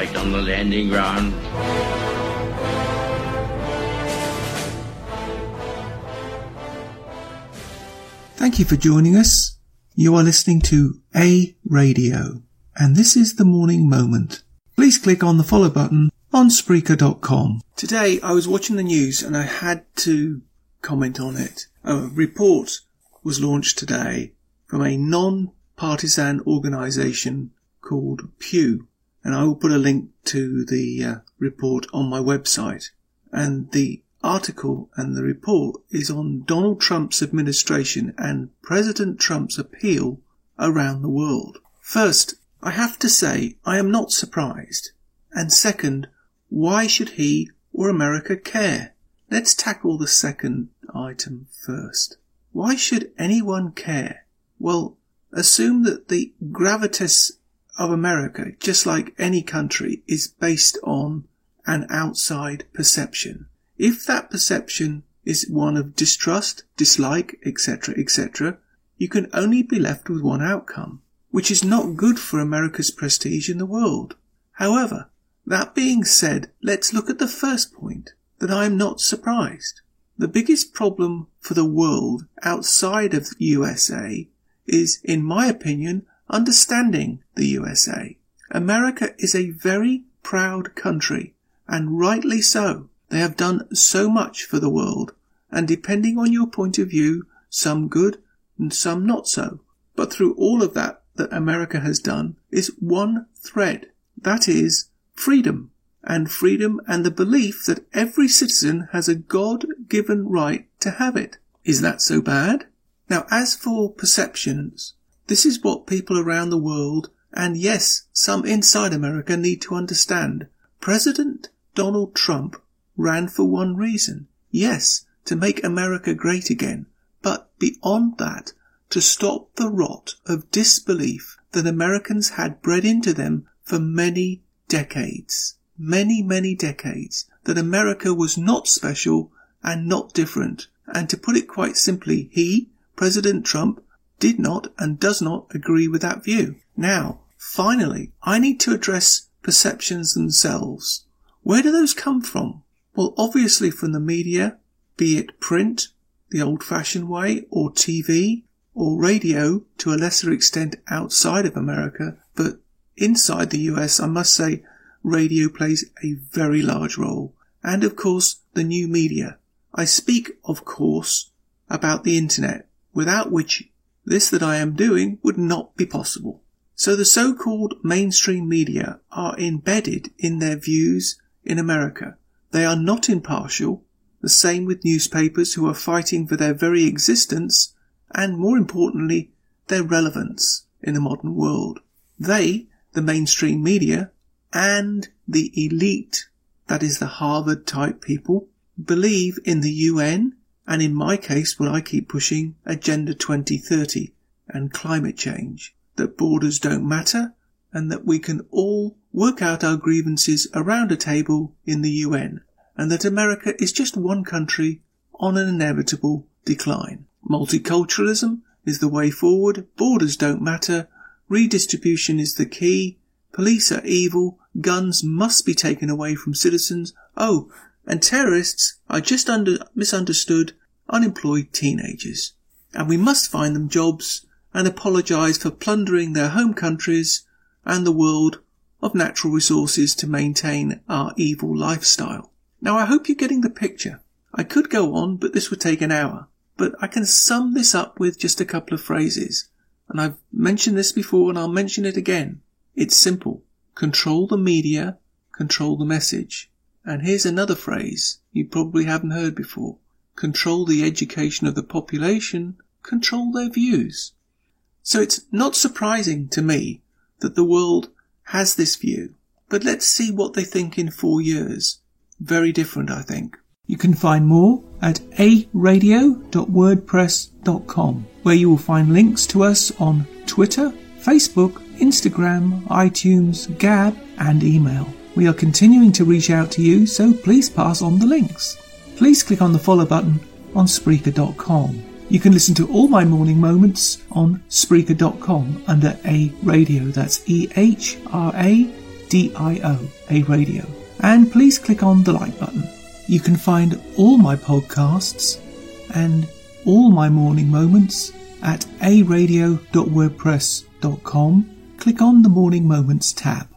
right on the landing ground. Thank you for joining us. You are listening to A Radio, and this is The Morning Moment. Please click on the follow button on Spreaker.com. Today I was watching the news and I had to comment on it. A report was launched today from a non-partisan organisation called Pew, and I will put a link to the report on my website. And the article and the report is on Donald Trump's administration and President Trump's appeal around the world. First, I have to say I am not surprised. And second, why should he or America care? Let's tackle the second item first. Why should anyone care? Well, assume that the gravitas of America, just like any country, is based on an outside perception. If that perception is one of distrust, dislike, etc., etc., you can only be left with one outcome, which is not good for America's prestige in the world. However, that being said, let's look at the first point, that I am not surprised. The biggest problem for the world outside of the USA is, in my opinion, understanding the USA. America is a very proud country, and rightly so. They have done so much for the world, and depending on your point of view, some good and some not so. But through all of that America has done is one thread. That is freedom. And freedom and the belief that every citizen has a God-given right to have it. Is that so bad? Now, as for perceptions, this is what people around the world, and yes, some inside America, need to understand. President Donald Trump ran for one reason. Yes, to make America great again. But beyond that, to stop the rot of disbelief that Americans had bred into them for many decades. Many decades. That America was not special and not different. And to put it quite simply, he, President Trump, did not and does not agree with that view. Now, finally, I need to address perceptions themselves. Where do those come from? Well, obviously from the media, be it print, the old-fashioned way, or TV, or radio to a lesser extent outside of America, but inside the US, I must say, radio plays a very large role. And of course, the new media. I speak, of course, about the internet, without which this that I am doing would not be possible. So the so-called mainstream media are embedded in their views in America. They are not impartial, the same with newspapers who are fighting for their very existence and, more importantly, their relevance in the modern world. They, the mainstream media, and the elite, that is the Harvard-type people, believe in the UN and, in my case, what I keep pushing, Agenda 2030 and climate change, that borders don't matter and that we can all work out our grievances around a table in the UN, and that America is just one country on an inevitable decline. Multiculturalism is the way forward, borders don't matter, redistribution is the key, police are evil, guns must be taken away from citizens, and terrorists are just misunderstood, unemployed teenagers. And we must find them jobs and apologise for plundering their home countries and the world of natural resources to maintain our evil lifestyle. Now, I hope you're getting the picture. I could go on, but this would take an hour. But I can sum this up with just a couple of phrases. And I've mentioned this before and I'll mention it again. It's simple. Control the media, control the message. And here's another phrase you probably haven't heard before. Control the education of the population, control their views. So it's not surprising to me that the world has this view. But let's see what they think in 4 years. Very different, I think. You can find more at aradio.wordpress.com, where you will find links to us on Twitter, Facebook, Instagram, iTunes, Gab, and email. We are continuing to reach out to you, so please pass on the links. Please click on the follow button on Spreaker.com. You can listen to all my morning moments on Spreaker.com under A Radio. That's EHRADIO. A Radio. And please click on the like button. You can find all my podcasts and all my morning moments at aradio.wordpress.com. Click on the Morning Moments tab.